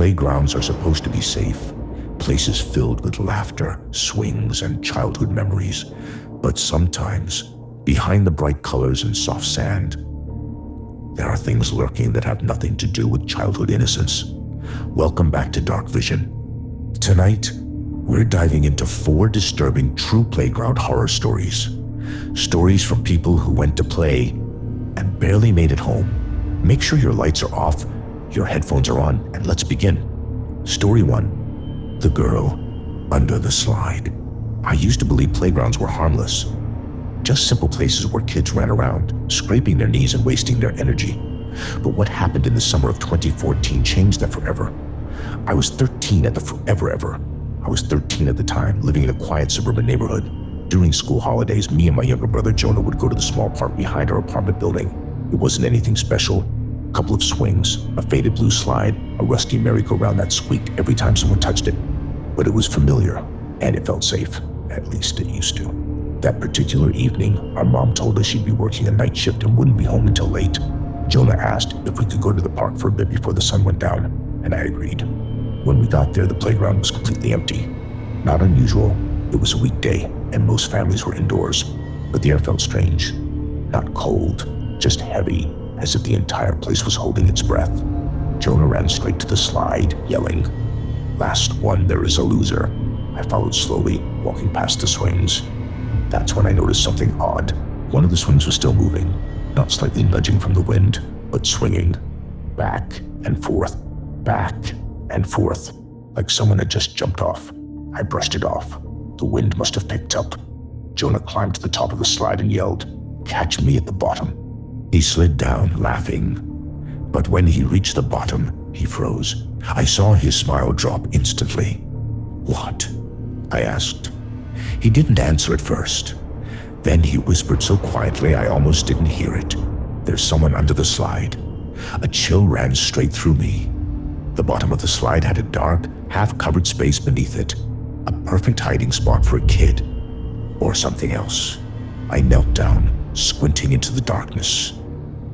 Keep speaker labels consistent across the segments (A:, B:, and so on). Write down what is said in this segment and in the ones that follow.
A: Playgrounds are supposed to be safe, places filled with laughter, swings, and childhood memories. But sometimes, behind the bright colors and soft sand, there are things lurking that have nothing to do with childhood innocence. Welcome back to Dark Vision. Tonight, we're diving into 4 disturbing true playground horror stories. Stories from people who went to play and barely made it home. Make sure your lights are off, your headphones are on, and let's begin. Story 1. The Girl Under the Slide. I used to believe playgrounds were harmless. Just simple places where kids ran around, scraping their knees and wasting their energy. But what happened in the summer of 2014 changed that forever. I was 13 at the time, living in a quiet suburban neighborhood. During school holidays, me and my younger brother Jonah would go to the small park behind our apartment building. It wasn't anything special. A couple of swings, a faded blue slide, a rusty merry-go-round that squeaked every time someone touched it. But it was familiar, and it felt safe. At least it used to. That particular evening, our mom told us she'd be working a night shift and wouldn't be home until late. Jonah asked if we could go to the park for a bit before the sun went down, and I agreed. When we got there, the playground was completely empty. Not unusual. It was a weekday, and most families were indoors, but the air felt strange. Not cold, just heavy, as if the entire place was holding its breath. Jonah ran straight to the slide, yelling, "Last one, there is a loser." I followed slowly, walking past the swings. That's when I noticed something odd. One of the swings was still moving, not slightly nudging from the wind, but swinging back and forth, like someone had just jumped off. I brushed it off. The wind must have picked up. Jonah climbed to the top of the slide and yelled, "Catch me at the bottom." He slid down, laughing. But when he reached the bottom, he froze. I saw his smile drop instantly. "What?" I asked. He didn't answer at first. Then he whispered so quietly I almost didn't hear it. "There's someone under the slide." A chill ran straight through me. The bottom of the slide had a dark, half-covered space beneath it. A perfect hiding spot for a kid. Or something else. I knelt down, squinting into the darkness.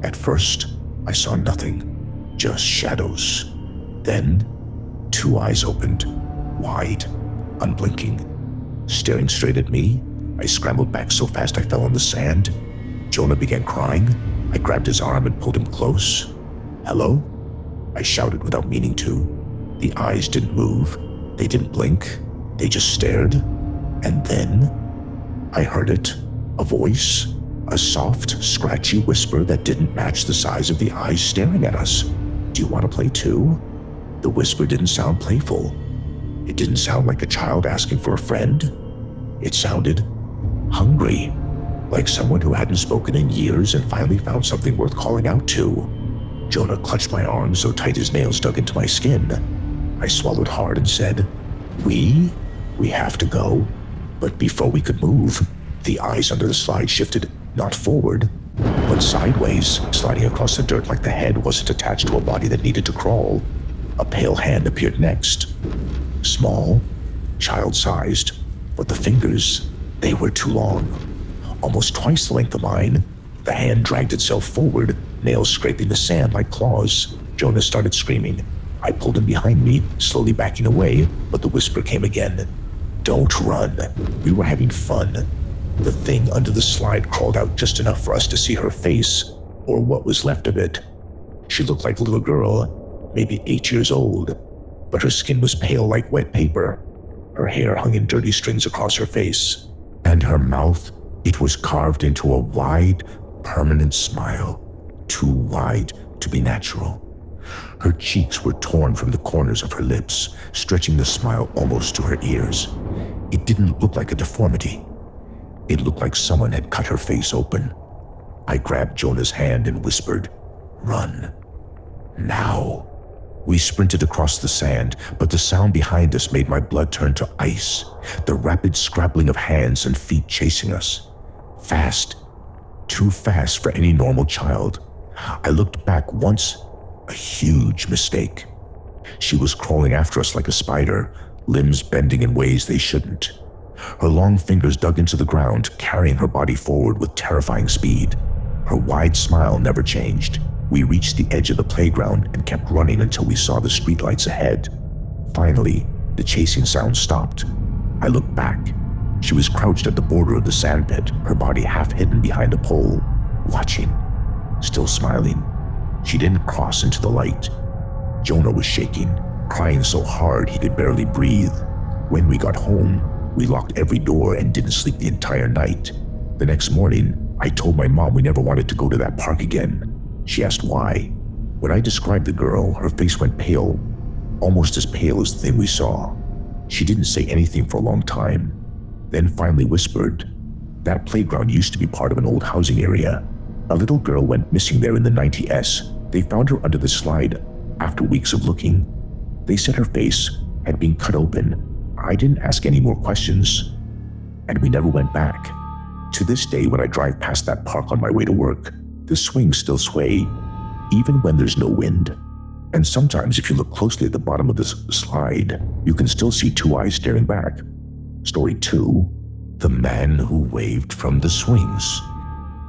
A: At first, I saw nothing. Just shadows. Then, 2 eyes opened. Wide, unblinking. Staring straight at me, I scrambled back so fast I fell on the sand. Jonah began crying. I grabbed his arm and pulled him close. "Hello?" I shouted without meaning to. The eyes didn't move. They didn't blink. They just stared. And then, I heard it. A voice. A soft, scratchy whisper that didn't match the size of the eyes staring at us. "Do you want to play too?" The whisper didn't sound playful. It didn't sound like a child asking for a friend. It sounded hungry, like someone who hadn't spoken in years and finally found something worth calling out to. Jonah clutched my arm so tight his nails dug into my skin. I swallowed hard and said, We have to go." But before we could move, the eyes under the slide shifted, not forward, but sideways, sliding across the dirt like the head wasn't attached to a body that needed to crawl. A pale hand appeared next. Small, child-sized, but the fingers, they were too long. Almost twice the length of mine. The hand dragged itself forward, nails scraping the sand like claws. Jonah started screaming. I pulled him behind me, slowly backing away, but the whisper came again. "Don't run. We were having fun." The thing under the slide crawled out just enough for us to see her face, or what was left of it. She looked like a little girl, maybe 8 years old, but her skin was pale like wet paper. Her hair hung in dirty strings across her face. And her mouth, it was carved into a wide, permanent smile, too wide to be natural. Her cheeks were torn from the corners of her lips, stretching the smile almost to her ears. It didn't look like a deformity. It looked like someone had cut her face open. I grabbed Jonah's hand and whispered, "Run. Now." We sprinted across the sand, but the sound behind us made my blood turn to ice. The rapid scrabbling of hands and feet chasing us. Fast. Too fast for any normal child. I looked back once. A huge mistake. She was crawling after us like a spider, limbs bending in ways they shouldn't. Her long fingers dug into the ground, carrying her body forward with terrifying speed. Her wide smile never changed. We reached the edge of the playground and kept running until we saw the streetlights ahead. Finally, the chasing sound stopped. I looked back. She was crouched at the border of the sandpit, her body half hidden behind a pole, watching, still smiling. She didn't cross into the light. Jonah was shaking, crying so hard he could barely breathe. When we got home, we locked every door and didn't sleep the entire night. The next morning, I told my mom we never wanted to go to that park again. She asked why. When I described the girl, her face went pale, almost as pale as the thing we saw. She didn't say anything for a long time, then finally whispered, "That playground used to be part of an old housing area. A little girl went missing there in the 90s. They found her under the slide after weeks of looking. They said her face had been cut open. I didn't ask any more questions, and we never went back. To this day, when I drive past that park on my way to work, the swings still sway, even when there's no wind. And sometimes if you look closely at the bottom of this slide, you can still see two eyes staring back." Story 2, The Man Who Waved from the Swings.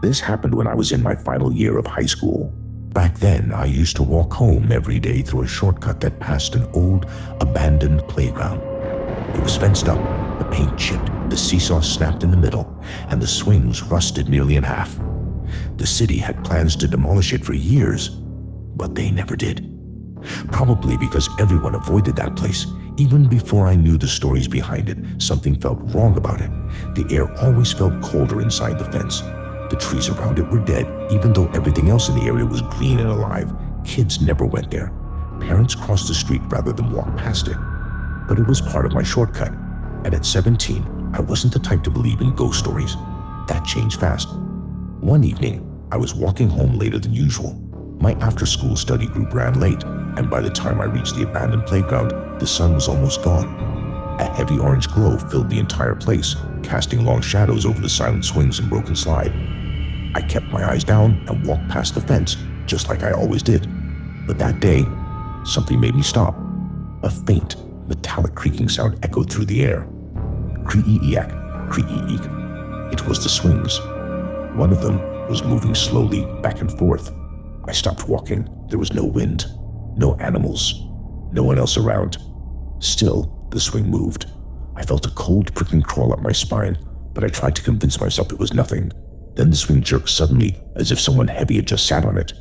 A: This happened when I was in my final year of high school. Back then, I used to walk home every day through a shortcut that passed an old, abandoned playground. It was fenced up, the paint chipped, the seesaw snapped in the middle, and the swings rusted nearly in half. The city had plans to demolish it for years, but they never did. Probably because everyone avoided that place. Even before I knew the stories behind it, something felt wrong about it. The air always felt colder inside the fence. The trees around it were dead, even though everything else in the area was green and alive. Kids never went there. Parents crossed the street rather than walk past it. But it was part of my shortcut. And at 17, I wasn't the type to believe in ghost stories. That changed fast. One evening, I was walking home later than usual. My after-school study group ran late, and by the time I reached the abandoned playground, the sun was almost gone. A heavy orange glow filled the entire place, casting long shadows over the silent swings and broken slide. I kept my eyes down and walked past the fence, just like I always did. But that day, something made me stop. A faint, metallic creaking sound echoed through the air. Creak-eak, creak-eek. It was the swings. One of them was moving slowly back and forth. I stopped walking. There was no wind, no animals, no one else around. Still, the swing moved. I felt a cold pricking crawl up my spine, but I tried to convince myself it was nothing. Then the swing jerked suddenly, as if someone heavy had just sat on it.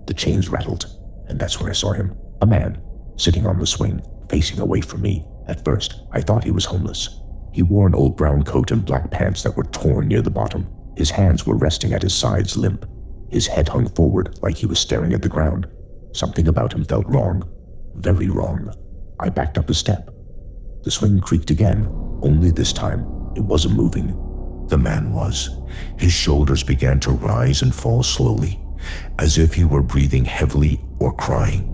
A: The chains rattled, and that's when I saw him. A man, sitting on the swing, facing away from me. At first, I thought he was homeless. He wore an old brown coat and black pants that were torn near the bottom. His hands were resting at his sides limp. His head hung forward like he was staring at the ground. Something about him felt wrong. Very wrong. I backed up a step. The swing creaked again, only this time it wasn't moving. The man was. His shoulders began to rise and fall slowly, as if he were breathing heavily or crying.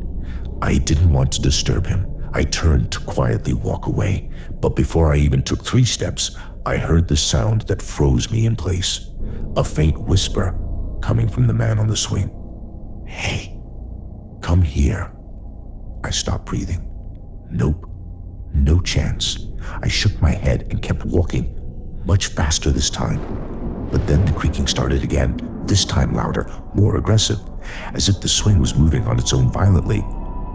A: I didn't want to disturb him. I turned to quietly walk away, but before I even took 3 steps, I heard the sound that froze me in place. A faint whisper coming from the man on the swing. "Hey, come here." I stopped breathing. Nope, no chance. I shook my head and kept walking, much faster this time. But then the creaking started again, this time louder, more aggressive, as if the swing was moving on its own violently.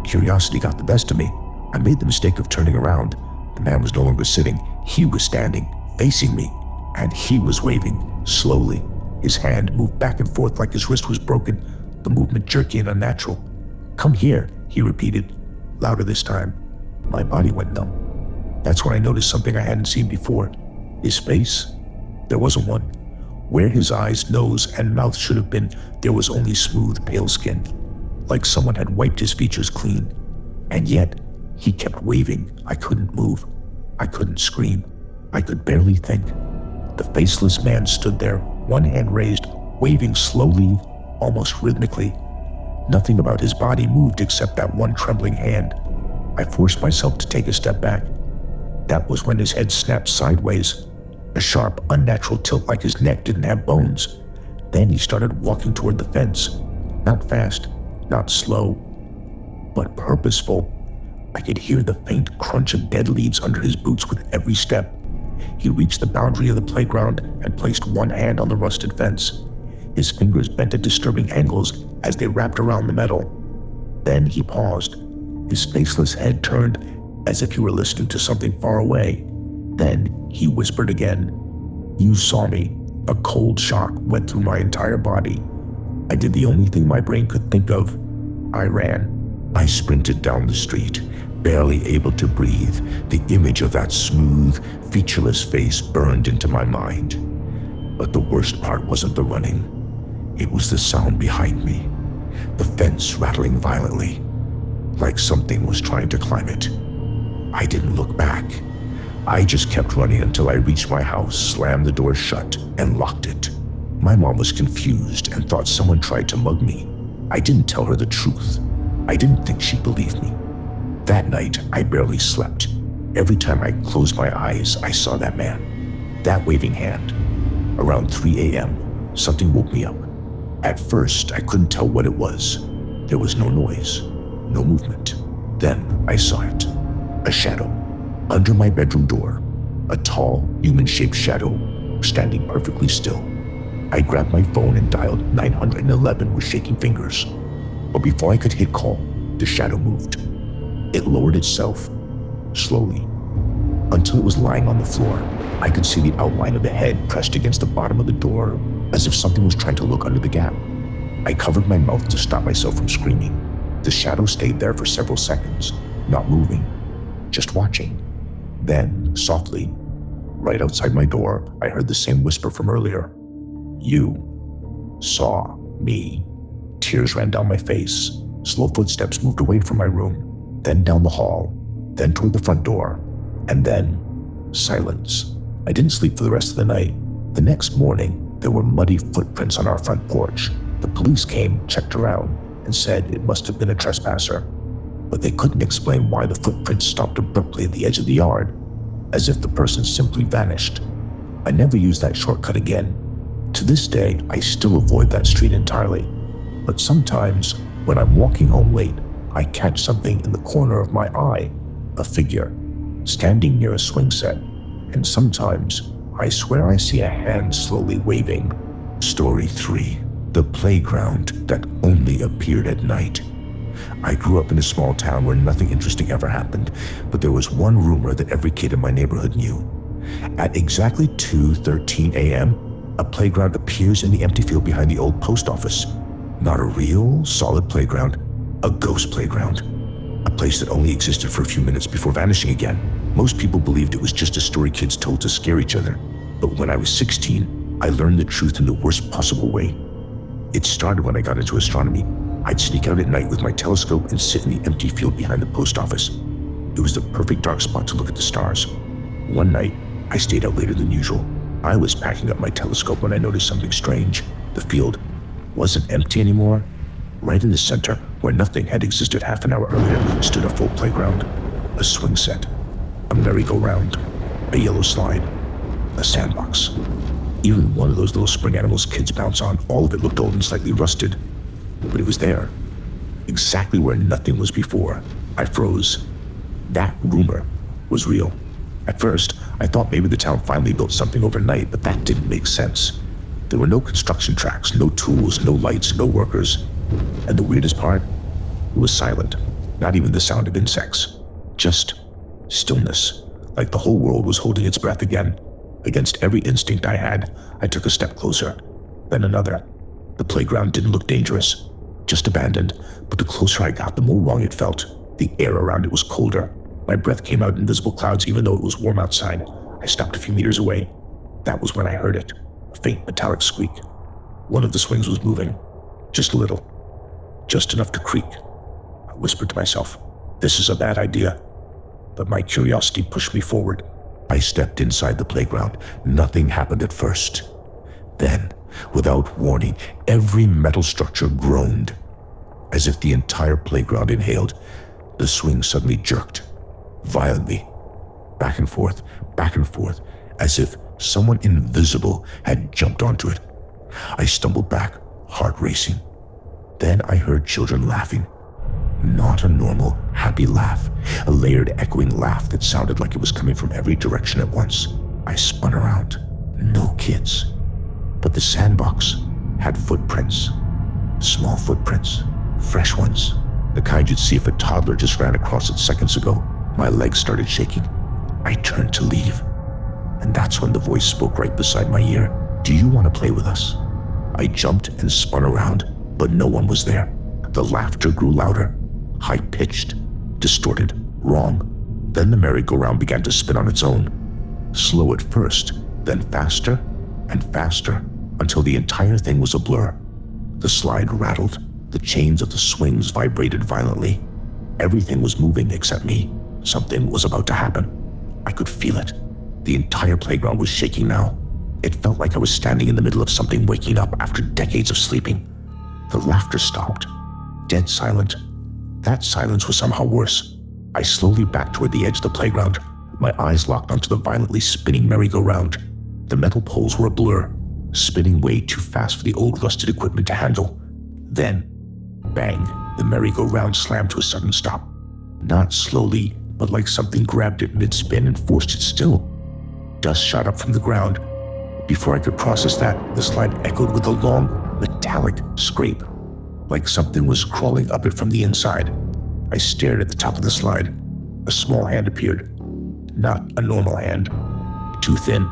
A: Curiosity got the best of me. I made the mistake of turning around. The man was no longer sitting. He was standing, facing me, and he was waving, slowly. His hand moved back and forth like his wrist was broken, the movement jerky and unnatural. "Come here," he repeated, louder this time. My body went numb. That's when I noticed something I hadn't seen before. His face? There wasn't one. Where his eyes, nose, and mouth should have been, there was only smooth, pale skin, like someone had wiped his features clean. And yet, he kept waving. I couldn't move. I couldn't scream. I could barely think. The faceless man stood there, one hand raised, waving slowly, almost rhythmically. Nothing about his body moved except that one trembling hand. I forced myself to take a step back. That was when his head snapped sideways, a sharp, unnatural tilt like his neck didn't have bones. Then he started walking toward the fence. Not fast, not slow, but purposeful. I could hear the faint crunch of dead leaves under his boots with every step. He reached the boundary of the playground and placed one hand on the rusted fence. His fingers bent at disturbing angles as they wrapped around the metal. Then he paused, his faceless head turned as if he were listening to something far away. Then he whispered again. "You saw me." A cold shock went through my entire body. I did the only thing my brain could think of. I ran. I sprinted down the street, barely able to breathe. The image of that smooth, featureless face burned into my mind. But the worst part wasn't the running. It was the sound behind me, the fence rattling violently, like something was trying to climb it. I didn't look back. I just kept running until I reached my house, slammed the door shut, and locked it. My mom was confused and thought someone tried to mug me. I didn't tell her the truth. I didn't think she'd believe me. That night, I barely slept. Every time I closed my eyes, I saw that man, that waving hand. Around 3 a.m., something woke me up. At first, I couldn't tell what it was. There was no noise, no movement. Then I saw it. A shadow. Under my bedroom door, a tall, human-shaped shadow standing perfectly still. I grabbed my phone and dialed 911 with shaking fingers. But before I could hit call, the shadow moved. It lowered itself, slowly, until it was lying on the floor. I could see the outline of the head pressed against the bottom of the door, as if something was trying to look under the gap. I covered my mouth to stop myself from screaming. The shadow stayed there for several seconds, not moving, just watching. Then, softly, right outside my door, I heard the same whisper from earlier. "You saw me." Tears ran down my face. Slow footsteps moved away from my room, then down the hall, then toward the front door, and then silence. I didn't sleep for the rest of the night. The next morning, there were muddy footprints on our front porch. The police came, checked around, and said it must have been a trespasser. But they couldn't explain why the footprints stopped abruptly at the edge of the yard, as if the person simply vanished. I never used that shortcut again. To this day, I still avoid that street entirely. But sometimes, when I'm walking home late, I catch something in the corner of my eye, a figure, standing near a swing set. And sometimes, I swear I see a hand slowly waving. Story 3. The playground that only appeared at night. I grew up in a small town where nothing interesting ever happened, but there was one rumor that every kid in my neighborhood knew. At exactly 2:13 a.m., a playground appears in the empty field behind the old post office. Not a real, solid playground, a ghost playground. A place that only existed for a few minutes before vanishing again. Most people believed it was just a story kids told to scare each other. But when I was 16, I learned the truth in the worst possible way. It started when I got into astronomy. I'd sneak out at night with my telescope and sit in the empty field behind the post office. It was the perfect dark spot to look at the stars. One night, I stayed out later than usual. I was packing up my telescope when I noticed something strange. The field wasn't empty anymore. Right in the center, where nothing had existed half an hour earlier, stood a full playground. A swing set, a merry-go-round, a yellow slide, a sandbox. Even one of those little spring animals kids bounce on, all of it looked old and slightly rusted. But it was there, exactly where nothing was before. I froze. That rumor was real. At first, I thought maybe the town finally built something overnight, but that didn't make sense. There were no construction tracks, no tools, no lights, no workers. And the weirdest part, it was silent. Not even the sound of insects. Just stillness, like the whole world was holding its breath again. Against every instinct I had, I took a step closer, then another. The playground didn't look dangerous, just abandoned, but the closer I got, the more wrong it felt. The air around it was colder. My breath came out in invisible clouds even though it was warm outside. I stopped a few meters away. That was when I heard it, a faint metallic squeak. One of the swings was moving, just a little, just enough to creak. I whispered to myself, this is a bad idea. But my curiosity pushed me forward. I stepped inside the playground. Nothing happened at first. Then, without warning, every metal structure groaned, as if the entire playground inhaled. The swing suddenly jerked, violently, back and forth, as if someone invisible had jumped onto it. I stumbled back, heart racing. Then I heard children laughing. Not a normal, happy laugh, a layered, echoing laugh that sounded like it was coming from every direction at once. I spun around. No kids. But the sandbox had footprints. Small footprints. Fresh ones. The kind you'd see if a toddler just ran across it seconds ago. My legs started shaking. I turned to leave. And that's when the voice spoke right beside my ear. "Do you want to play with us?" I jumped and spun around, but no one was there. The laughter grew louder, high-pitched, distorted, wrong. Then the merry-go-round began to spin on its own. Slow at first, then faster and faster, until the entire thing was a blur. The slide rattled. The chains of the swings vibrated violently. Everything was moving except me. Something was about to happen. I could feel it. The entire playground was shaking now. It felt like I was standing in the middle of something waking up after decades of sleeping. The laughter stopped. Dead silent. That silence was somehow worse. I slowly backed toward the edge of the playground. My eyes locked onto the violently spinning merry-go-round. The metal poles were a blur, spinning way too fast for the old rusted equipment to handle. Then, bang, the merry-go-round slammed to a sudden stop. Not slowly, but like something grabbed it mid-spin and forced it still. Dust shot up from the ground. Before I could process that, the slide echoed with a long, metallic scrape, like something was crawling up it from the inside. I stared at the top of the slide. A small hand appeared. Not a normal hand. Too thin,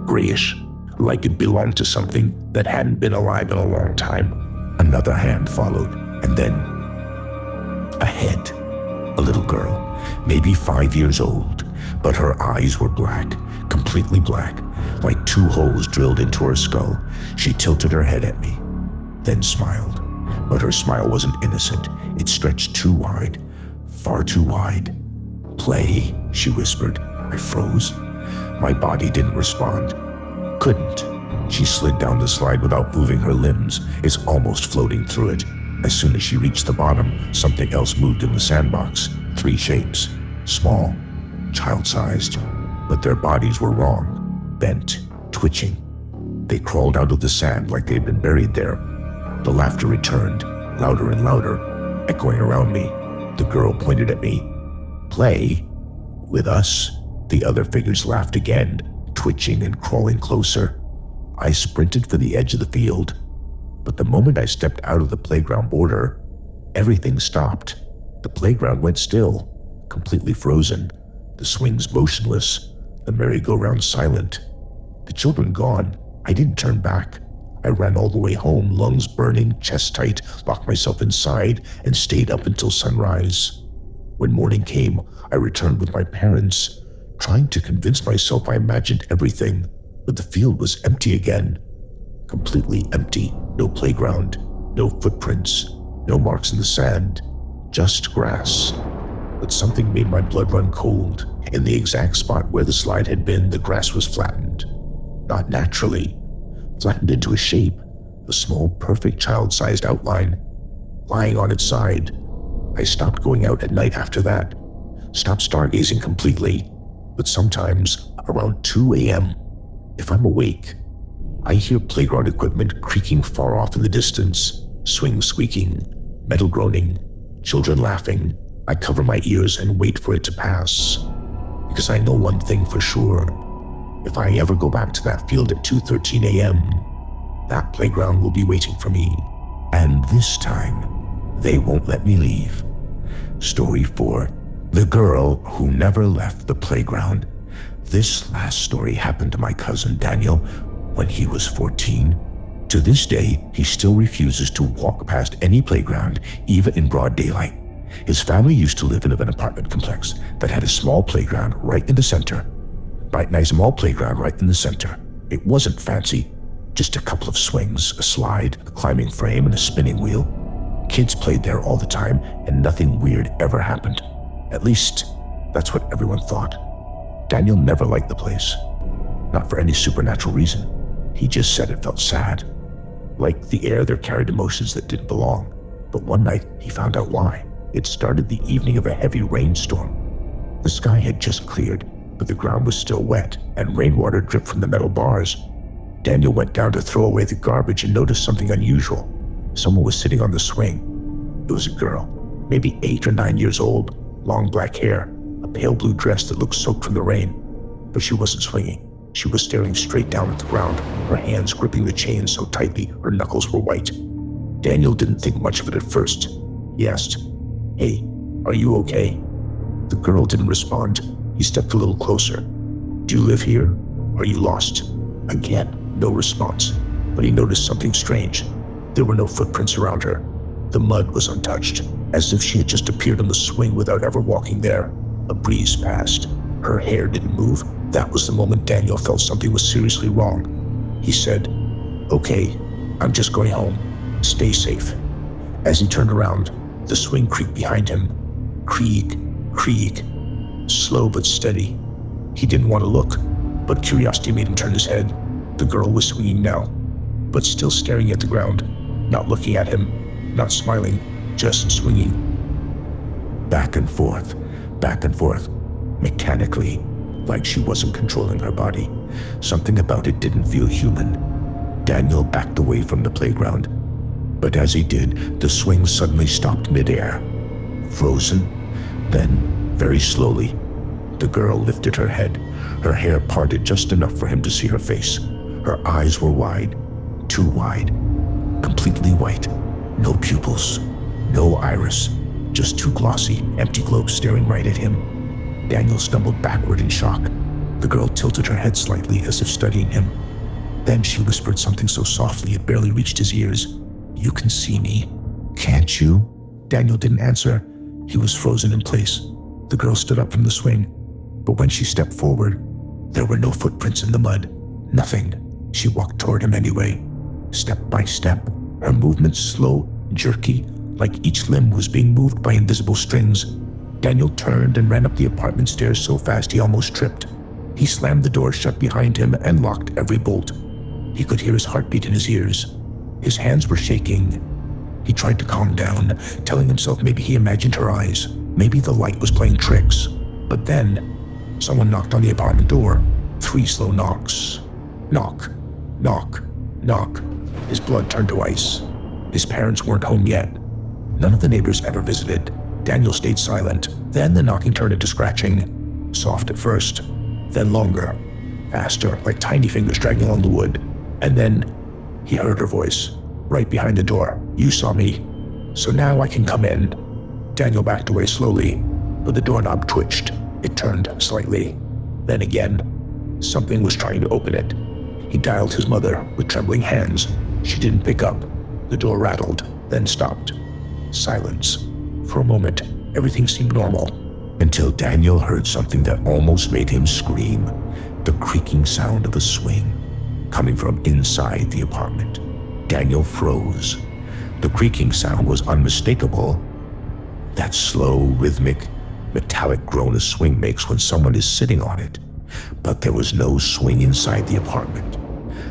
A: grayish, like it belonged to something that hadn't been alive in a long time. Another hand followed, and then a head. A little girl, maybe 5 years old, but her eyes were black, completely black, like 2 holes drilled into her skull. She tilted her head at me, then smiled. But her smile wasn't innocent. It stretched too wide, far too wide. "Play," she whispered. I froze. My body didn't respond. Couldn't. She slid down the slide without moving her limbs, is almost floating through it. As soon as she reached the bottom, something else moved in the sandbox. 3 shapes. Small, child-sized, but their bodies were wrong, bent, twitching. They crawled out of the sand like they'd been buried there. The laughter returned, louder and louder, echoing around me. The girl pointed at me. "Play? With us?" The other figures laughed again, twitching and crawling closer. I sprinted for the edge of the field. But the moment I stepped out of the playground border, everything stopped. The playground went still, completely frozen. The swings motionless, the merry-go-round silent. The children gone. I didn't turn back. I ran all the way home, lungs burning, chest tight, locked myself inside, and stayed up until sunrise. When morning came, I returned with my parents, trying to convince myself I imagined everything, but the field was empty again. Completely empty. No playground, no footprints, no marks in the sand, just grass. But something made my blood run cold. In the exact spot where the slide had been, the grass was flattened. Not naturally. Flattened into a shape, a small, perfect child-sized outline, lying on its side. I stopped going out at night after that. Stopped stargazing completely. But sometimes, around 2 a.m., if I'm awake, I hear playground equipment creaking far off in the distance, swings squeaking, metal groaning, children laughing. I cover my ears and wait for it to pass. Because I know one thing for sure. If I ever go back to that field at 2:13 a.m., that playground will be waiting for me. And this time, they won't let me leave. Story 4. The Girl Who Never Left the Playground. This last story happened to my cousin Daniel when he was 14. To this day, he still refuses to walk past any playground, even in broad daylight. His family used to live in an apartment complex that had a small playground right in the center. Nice small playground right in the center. It wasn't fancy, just a couple of swings, a slide, a climbing frame, and a spinning wheel. Kids played there all the time, and nothing weird ever happened. At least, that's what everyone thought. Daniel never liked the place. Not for any supernatural reason. He just said it felt sad. Like the air there carried emotions that didn't belong. But one night, he found out why. It started the evening of a heavy rainstorm. The sky had just cleared, but the ground was still wet, and rainwater dripped from the metal bars. Daniel went down to throw away the garbage and noticed something unusual. Someone was sitting on the swing. It was a girl, maybe 8 or 9 years old, long black hair, a pale blue dress that looked soaked from the rain. But she wasn't swinging. She was staring straight down at the ground, her hands gripping the chain so tightly her knuckles were white. Daniel didn't think much of it at first. He asked, "Hey, are you okay?" The girl didn't respond. He stepped a little closer. "Do you live here? Are you lost?" Again, no response, but he noticed something strange. There were no footprints around her. The mud was untouched, as if she had just appeared on the swing without ever walking there. A breeze passed. Her hair didn't move. That was the moment Daniel felt something was seriously wrong. He said, "Okay, I'm just going home. Stay safe." As he turned around, the swing creaked behind him. Creak, creak, slow but steady. He didn't want to look, but curiosity made him turn his head. The girl was swinging now, but still staring at the ground, not looking at him, not smiling, just swinging. Back and forth, mechanically, like she wasn't controlling her body. Something about it didn't feel human. Daniel backed away from the playground, but as he did, the swing suddenly stopped midair. Frozen. Then, very slowly, the girl lifted her head. Her hair parted just enough for him to see her face. Her eyes were wide, too wide, completely white. No pupils, no iris, just two glossy, empty globes staring right at him. Daniel stumbled backward in shock. The girl tilted her head slightly as if studying him. Then she whispered something so softly it barely reached his ears. "You can see me, can't you?" Daniel didn't answer. He was frozen in place. The girl stood up from the swing, but when she stepped forward, there were no footprints in the mud. Nothing. She walked toward him anyway, step by step, her movements slow, jerky, like each limb was being moved by invisible strings. Daniel turned and ran up the apartment stairs so fast he almost tripped. He slammed the door shut behind him and locked every bolt. He could hear his heartbeat in his ears. His hands were shaking. He tried to calm down, telling himself maybe he imagined her eyes. Maybe the light was playing tricks. But then, someone knocked on the apartment door. 3 slow knocks. Knock, knock, knock. His blood turned to ice. His parents weren't home yet. None of the neighbors ever visited. Daniel stayed silent. Then the knocking turned into scratching. Soft at first, then longer, faster, like tiny fingers dragging along the wood. And then he heard her voice, right behind the door. "You saw me, so now I can come in." Daniel backed away slowly, but the doorknob twitched. It turned slightly. Then again, something was trying to open it. He dialed his mother with trembling hands. She didn't pick up. The door rattled, then stopped. Silence. For a moment, everything seemed normal, until Daniel heard something that almost made him scream. The creaking sound of a swing, coming from inside the apartment. Daniel froze. The creaking sound was unmistakable. That slow, rhythmic, metallic groan a swing makes when someone is sitting on it. But there was no swing inside the apartment.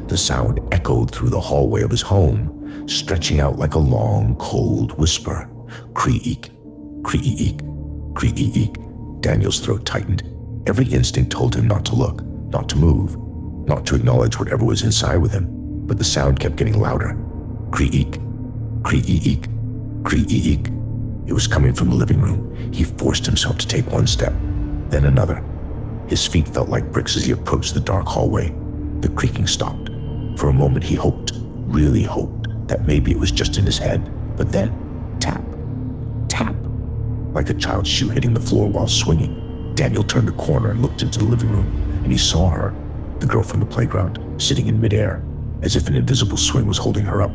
A: The sound echoed through the hallway of his home, stretching out like a long, cold whisper. Creak, creak, creak. Daniel's throat tightened. Every instinct told him not to look, not to move, not to acknowledge whatever was inside with him. But the sound kept getting louder. Creak, creak, creak. It was coming from the living room. He forced himself to take one step, then another. His feet felt like bricks as he approached the dark hallway. The creaking stopped. For a moment he hoped, really hoped, that maybe it was just in his head. But then, tap, tap, like a child's shoe hitting the floor while swinging. Daniel turned the corner and looked into the living room, and he saw her, the girl from the playground, sitting in midair, as if an invisible swing was holding her up.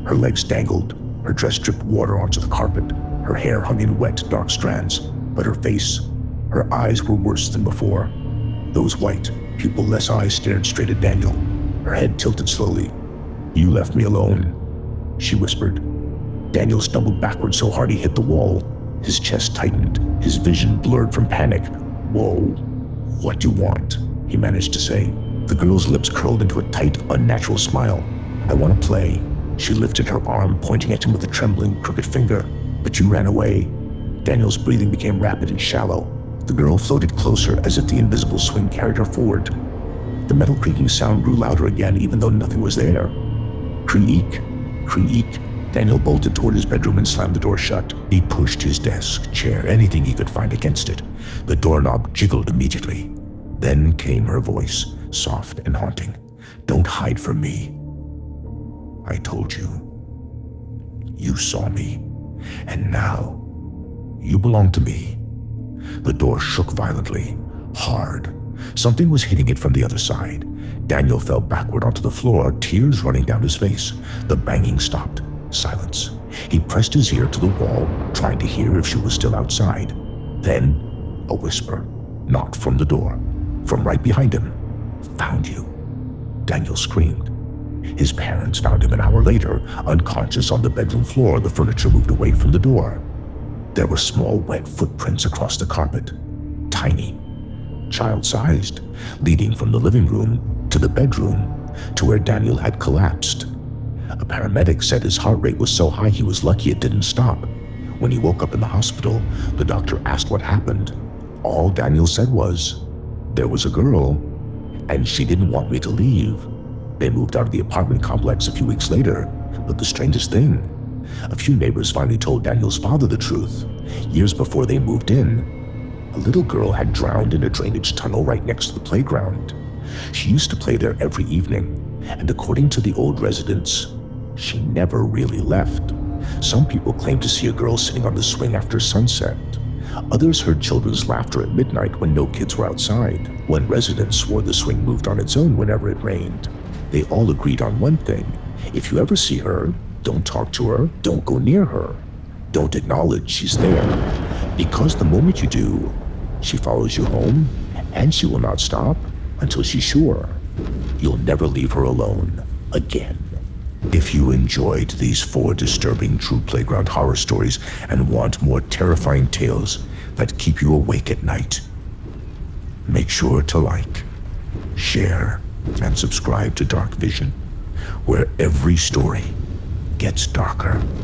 A: Her legs dangled, her dress dripped water onto the carpet, her hair hung in wet, dark strands, but her face, her eyes were worse than before. Those white, pupil-less eyes stared straight at Daniel. Her head tilted slowly. "You left me alone," she whispered. Daniel stumbled backward so hard he hit the wall. His chest tightened, his vision blurred from panic. "Whoa, what do you want?" he managed to say. The girl's lips curled into a tight, unnatural smile. "I want to play." She lifted her arm, pointing at him with a trembling, crooked finger. "But you ran away." Daniel's breathing became rapid and shallow. The girl floated closer as if the invisible swing carried her forward. The metal creaking sound grew louder again, even though nothing was there. Creak, creak. Daniel bolted toward his bedroom and slammed the door shut. He pushed his desk, chair, anything he could find against it. The doorknob jiggled immediately. Then came her voice, soft and haunting. Don't hide from me. I told you. You saw me. And now, you belong to me. The door shook violently, hard. Something was hitting it from the other side. Daniel fell backward onto the floor, tears running down his face. The banging stopped. Silence. He pressed his ear to the wall, trying to hear if she was still outside. Then, a whisper, not from the door, from right behind him. Found you. Daniel screamed. His parents found him an hour later, unconscious on the bedroom floor, the furniture moved away from the door. There were small wet footprints across the carpet, tiny, child-sized, leading from the living room to the bedroom to where Daniel had collapsed. A paramedic said his heart rate was so high he was lucky it didn't stop. When he woke up in the hospital, the doctor asked what happened. All Daniel said was, "There was a girl, and she didn't want me to leave." They moved out of the apartment complex a few weeks later, but the strangest thing, a few neighbors finally told Daniel's father the truth. Years before they moved in, a little girl had drowned in a drainage tunnel right next to the playground. She used to play there every evening, and according to the old residents, she never really left. Some people claimed to see a girl sitting on the swing after sunset. Others heard children's laughter at midnight when no kids were outside. One resident swore the swing moved on its own whenever it rained. They all agreed on one thing: if you ever see her, don't talk to her, don't go near her, don't acknowledge she's there. Because the moment you do, she follows you home, and she will not stop until she's sure you'll never leave her alone again. If you enjoyed these 4 disturbing true playground horror stories and want more terrifying tales that keep you awake at night, make sure to like, share, and subscribe to Dark Vision, where every story gets darker.